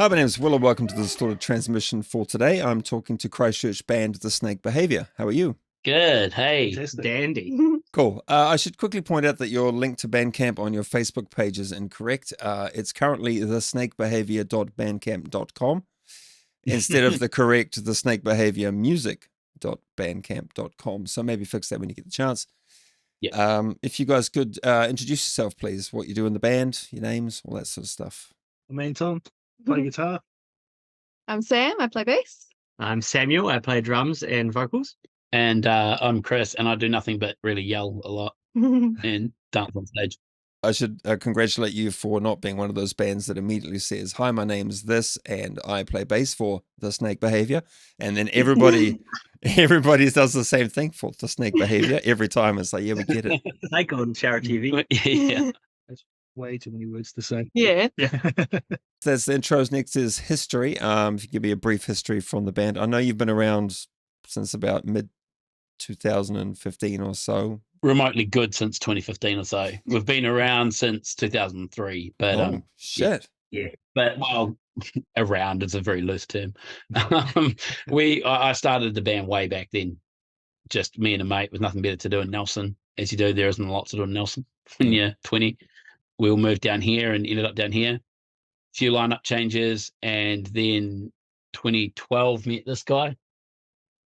Hi, my name is Will, and welcome to the Distorted Transmission for today. I'm talking to Christchurch band The Snake Behaviour. How are you? Good. Hey, Fantastic. dandy. Cool. I should quickly point out that your link to Bandcamp on your Facebook page is incorrect. It's currently thesnakebehaviour.bandcamp.com instead of the correct thesnakebehaviourmusic.bandcamp.com. So maybe fix that when you get the chance. Yeah. If you guys could introduce yourself, please, what you do in the band, your names, all that sort of stuff. I'm Tom, play guitar. I'm Sam, I play bass. I'm Samuel, I play drums and vocals. And I'm Chris, and I do nothing but really yell a lot and dance on stage. I should congratulate you for not being one of those bands that immediately says, "Hi, my name's this, and I play bass for The Snake Behaviour," and then everybody does the same thing for The Snake Behaviour every time. It's like, yeah, we get it. They call them Shower TV. Yeah. That's way too many words to say. Yeah. That's the intros. Next is history. If you give me a brief history from the band. I know you've been around since about mid 2015 or so. Remotely good since 2015 or so. We've been around since 2003, but shit. Yeah. But well, around is a very loose term. I started the band way back then. Just me and a mate with nothing better to do in Nelson. As you do, there isn't a lot to do in Nelson when you're 20. We all moved down here and ended up down here. A few lineup changes, and then 2012 met this guy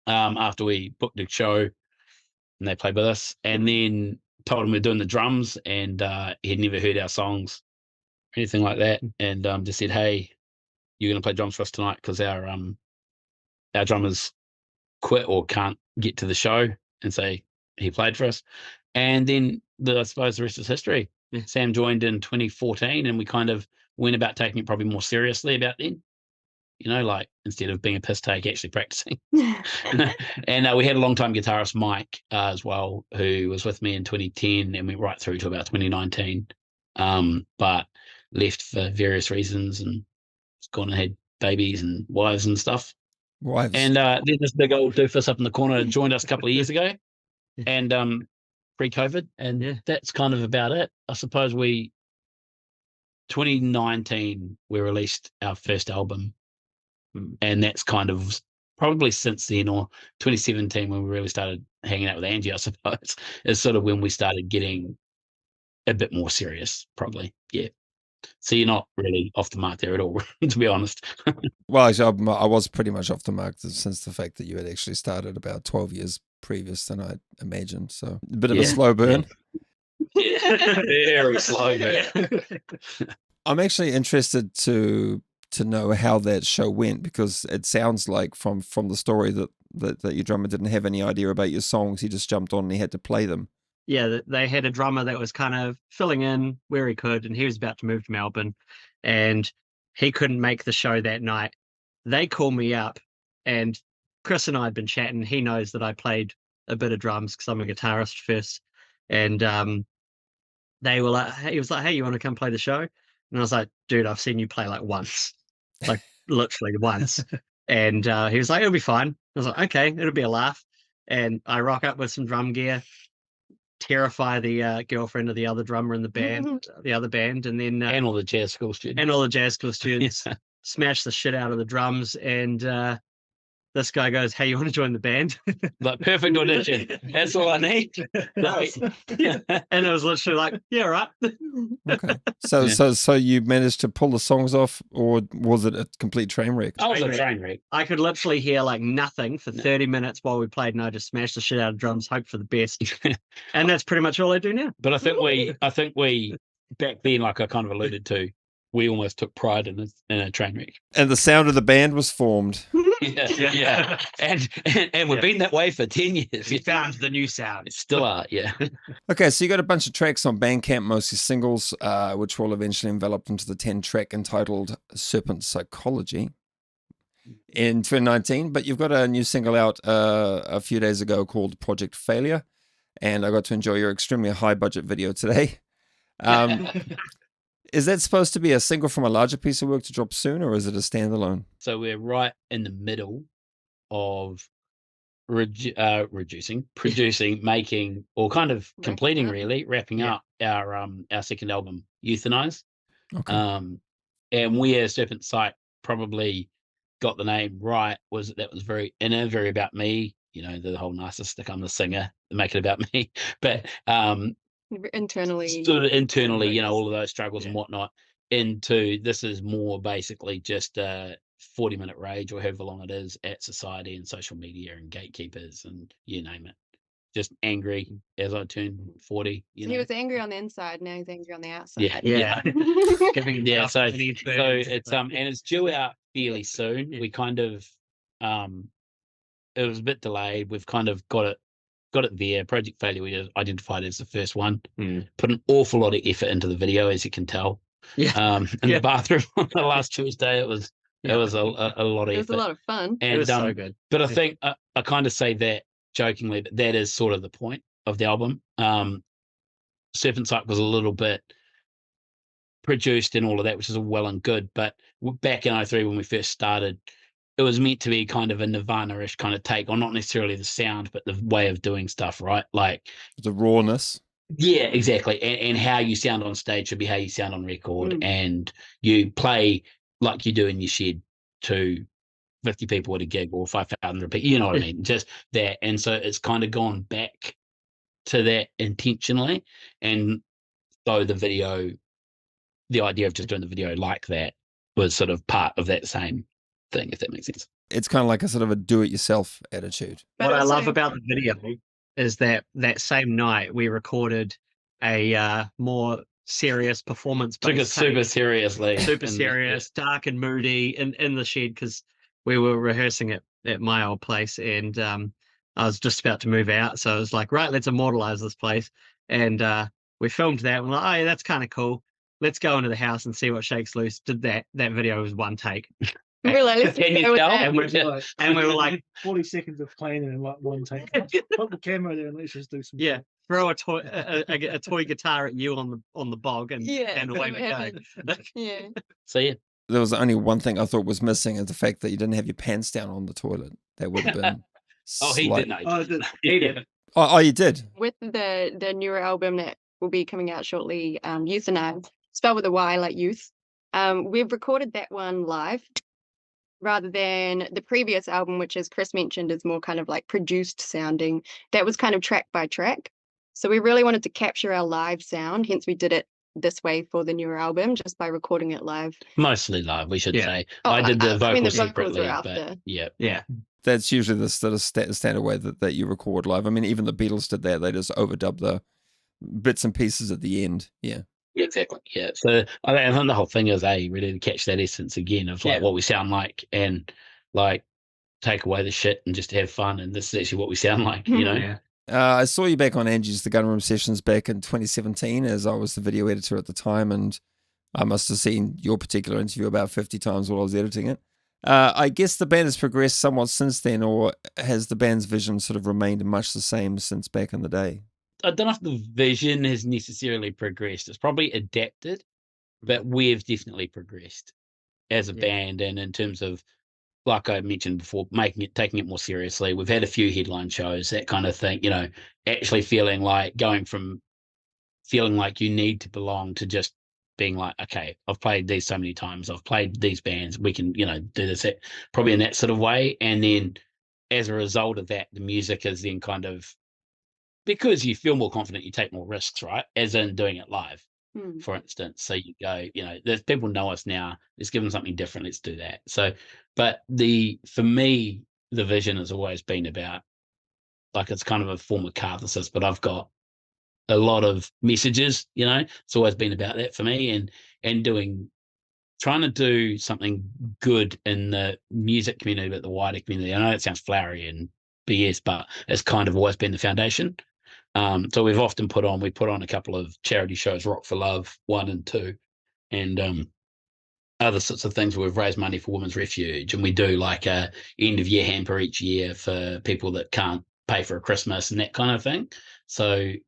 after we booked a show, and they played with us, and then told him we're doing the drums, and he'd never heard our songs or anything like that, and just said, "Hey, you're going to play drums for us tonight because our drummers quit or can't get to the show," and so he played for us, and then I suppose the rest is history. Yeah. Sam joined in 2014, and we kind of went about taking it probably more seriously about then. Like instead of being a piss take, actually practicing. And we had a long-time guitarist, Mike, as well, who was with me in 2010 and went right through to about 2019, but left for various reasons and gone and had babies and wives and stuff. Wives. And then this big old doofus up in the corner joined us a couple of years ago, and pre-COVID, and that's kind of about it. I suppose 2019, we released our first album. And that's kind of probably since then, or 2017 when we really started hanging out with Angie, I suppose, is sort of when we started getting a bit more serious, probably. Yeah. So you're not really off the mark there at all, to be honest. Well, actually, I was pretty much off the mark since the fact that you had actually started about 12 years previous than I imagined. So a bit of a slow burn. Very slow burn. I'm actually interested to know how that show went, because it sounds like from the story that your drummer didn't have any idea about your songs. He just jumped on and he had to play them. Yeah, they had a drummer that was kind of filling in where he could, and he was about to move to Melbourne, and he couldn't make the show that night. They called me up, and Chris and I had been chatting. He knows that I played a bit of drums because I'm a guitarist first, and they were like, he was like, "Hey, you want to come play the show?" And I was like, "Dude, I've seen you play like once." Like literally once. And he was like, "It'll be fine." I was like, "Okay, it'll be a laugh." And I rock up with some drum gear, terrify the girlfriend of the other drummer in the band, the other band, and then and all the jazz school students. Smash the shit out of the drums, and this guy goes, "Hey, you want to join the band?" Like, perfect audition. That's all I need. And it was literally like, "Yeah, right." Okay. So you managed to pull the songs off, or was it a complete train wreck? I was a train wreck. I could literally hear like nothing for 30 minutes while we played, and I just smashed the shit out of drums, hope for the best. And that's pretty much all I do now. But I think we back then, like I kind of alluded to, we almost took pride in a train wreck. And the sound of the band was formed. Yeah. And we've been that way for 10 years. We found the new sound. It still are, yeah. Okay, so you got a bunch of tracks on Bandcamp, mostly singles, which will eventually envelop into the 10-track entitled Serpent Psychology in 2019. But you've got a new single out a few days ago called Project Failure, and I got to enjoy your extremely high-budget video today. Is that supposed to be a single from a larger piece of work to drop soon, or is it a standalone? So we're right in the middle of producing, making, or kind of completing, really, wrapping up our second album, Euthanize. Okay. And we as Serpent Psych probably got the name right was that was very inner, very about me. You know, the whole narcissistic, I'm the singer, make it about me. But Internally. sort of internally, you know, all of those struggles Yeah. and whatnot, into this is more basically just a 40-minute rage or however long it is at society and social media and gatekeepers and you name it. Just angry as I turned 40. You So know? he was angry on the inside, now he's angry on the outside. Yeah, Yeah. Giving yeah. himself So any burns, it's but- and it's due out fairly soon. Yeah. We kind of it was a bit delayed. We've kind of got it there. Project Failure we identified as the first one. Put an awful lot of effort into the video, as you can tell. Yeah. In Yeah. the bathroom on the last Tuesday, it was a lot of It effort. was a lot of fun. And It was so good. but I think I kind of say that jokingly, but that is sort of the point of the album. Serpent Sight was a little bit produced and all of that, which is all well and good. But back in 03 when we first started, it was meant to be kind of a Nirvana-ish kind of take on not necessarily the sound, but the way of doing stuff, right? Like The rawness. yeah, exactly. And how you sound on stage should be how you sound on record. And you play like you do in your shed to 50 people at a gig or 5,000 people, you know what I mean? Just that. And so it's kind of gone back to that intentionally. And so the idea of just doing the video like that was sort of part of that same thing, if that makes sense. It's kind of like a sort of a do-it-yourself attitude. But What I love also- about the video is that same night we recorded a more serious performance. Took it super seriously. super And serious, dark and moody in the shed because we were rehearsing it at my old place and I was just about to move out. So I was like, right, let's immortalize this place. And we filmed that. And we're like, oh, yeah, that's kind of cool. Let's go into the house and see what shakes loose. Did that. That video was one take. We were like, let's Can you go with tell? that. And we Like, and we were like, 40 seconds of playing in like one take. Put the camera there and let's just do some. yeah, throw a toy guitar at you on the bog and away we go. happens. Yeah. So yeah. There was only one thing I thought was missing, is the fact that you didn't have your pants down on the toilet. That would have been. Oh, he slight- did know. Oh, did- He did. Oh, you did. With the newer album that will be coming out shortly, Youth and I, spelled with a Y like youth. We've recorded that one live rather than the previous album, which as Chris mentioned is more kind of like produced sounding. That was kind of track by track. So we really wanted to capture our live sound, hence we did it this way for the newer album, just by recording it live. Mostly live, we should Yeah. say. Oh, I did the vocals I mean, the vocals separately, were but after. yeah. Yeah. That's usually the sort of standard way that you record live. I mean, even the Beatles did that. They just overdub the bits and pieces at the end. Yeah. Yeah, exactly. Yeah. So I think the whole thing is really to catch that essence again of like Yeah. what we sound like and like take away the shit and just have fun. And this is actually what we sound like, you know? Yeah. I saw you back on Angie's The Gun Room Sessions back in 2017, as I was the video editor at the time, and I must have seen your particular interview about 50 times while I was editing it. I guess the band has progressed somewhat since then, or has the band's vision sort of remained much the same since back in the day? I don't know if the vision has necessarily progressed. It's probably adapted, but we've definitely progressed as a Yeah. band. And in terms of, like I mentioned before, taking it more seriously. We've had a few headline shows, that kind of thing, you know, actually going from feeling like you need to belong to just being like, okay, I've played these so many times, I've played these bands, we can, you know, do this, probably in that sort of way. And then as a result of that, the music is then kind of, because you feel more confident, you take more risks, right? As in doing it live, for instance. So you go, you know, there's people know us now. Let's give them something different. Let's do that. So, but for me, the vision has always been about, like, it's kind of a form of catharsis, but I've got a lot of messages, you know, it's always been about that for me and trying to do something good in the music community, but the wider community. I know it sounds flowery and BS, but it's kind of always been the foundation. So we put on a couple of charity shows, Rock for Love 1 and 2, and other sorts of things where we've raised money for Women's Refuge, and we do like a end of year hamper each year for people that can't pay for a Christmas and that kind of thing. So Just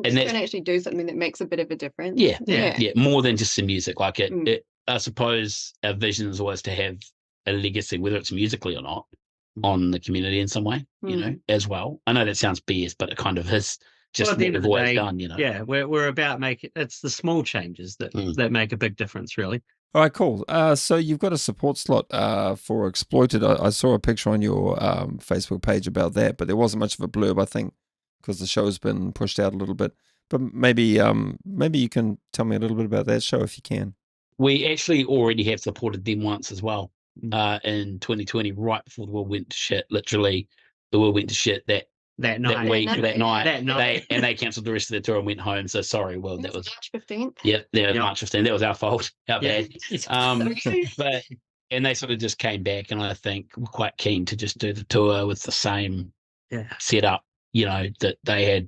that's- trying to actually do something that makes a bit of a difference. Yeah. more than just the music. Like Mm. I suppose our vision is always to have a legacy, whether it's musically or not, on the community in some way, you know, as well. I know that sounds BS, but it kind of is just Well, at the what end of we've the always day, done, you know. Yeah, we're about it's the small changes that make a big difference, really. All right, cool. So you've got a support slot for Exploited. I saw a picture on your Facebook page about that, but there wasn't much of a blurb, I think, because the show's been pushed out a little bit. But maybe you can tell me a little bit about that show if you can. We actually already have supported them once as well in 2020, right before the world went to shit. Literally, the world went to shit that night. week, that night. That night. They cancelled the rest of their tour and went home. So sorry, world. That was March 15th. Yeah, March 15th. That was our fault. Our bad. Sorry. But and they sort of just came back, and I think were quite keen to just do the tour with the same setup, that they had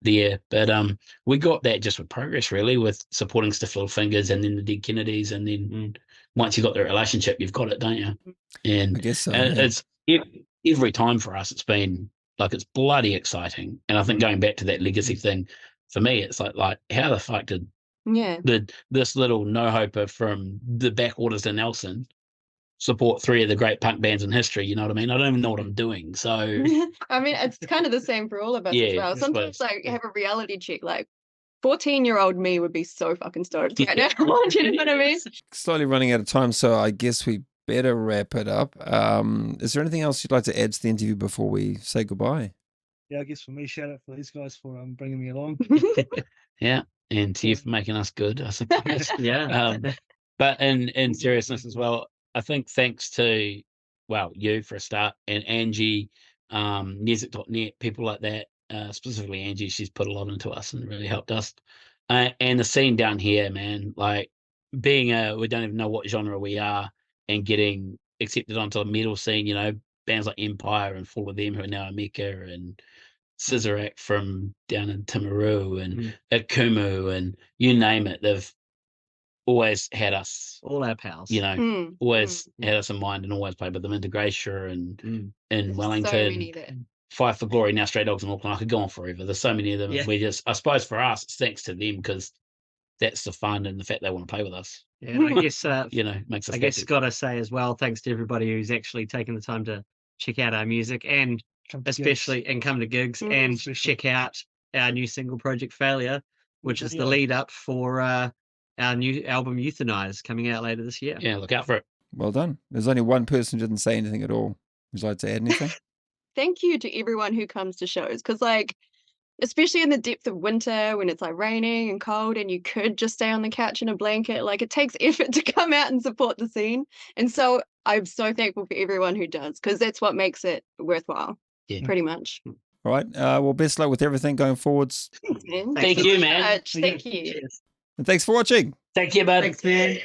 there. But we got that just with progress, really, with supporting Stiff Little Fingers and then the Dead Kennedys, and then once you got the relationship, you've got it, don't you? And I guess so. and it's every time for us, it's been like it's bloody exciting. And I think going back to that legacy thing, for me, it's like how the fuck did this little no-hoper from the backwaters to Nelson support 3 of the great punk bands in history? You know what I mean? I don't even know what I'm doing. So I mean, it's kind of the same for all of us as well. Sometimes I have a reality check, like 14-year-old me would be so fucking stoked right now. You know what I mean? Slowly running out of time, so I guess we better wrap it up. Is there anything else you'd like to add to the interview before we say goodbye? Yeah, I guess for me, shout out for these guys for bringing me along. Yeah, and to you for making us good, I suppose. But in seriousness as well, I think thanks to, you for a start, and Angie, music.net, people like that, specifically Angie, she's put a lot into us and really helped us. And the scene down here, man, like being we don't even know what genre we are, and getting accepted onto the metal scene, bands like Empire and Full of Them, who are now Mecca, and Scissorac from down in Timaru, and Akumu, and you name it, they've always had us, all our pals, always had us in mind, and always played with them. Integration and in Wellington, so many that... Fight for Glory, now Stray Dogs in Auckland. I could go on forever. There's so many of them. We just, I suppose for us, it's thanks to them, because that's the fun and the fact they want to play with us. Yeah, and I guess makes us. I guess got to say as well, thanks to everybody who's actually taken the time to check out our music, and especially and come to gigs and check out our new single, Project Failure, which is the lead up for our new album Euthanize, coming out later this year. Yeah, look out for it. Well done. There's only one person who didn't say anything at all. Would you like to add anything? Thank you to everyone who comes to shows, because especially in the depth of winter when it's raining and cold and you could just stay on the couch in a blanket, it takes effort to come out and support the scene. And so I'm so thankful for everyone who does, because that's what makes it worthwhile. Pretty much. All right. Well, best luck with everything going forwards. Thanks, man. Thank you, man. Thank you. And thanks for watching. Thank you, bud. Thanks, man.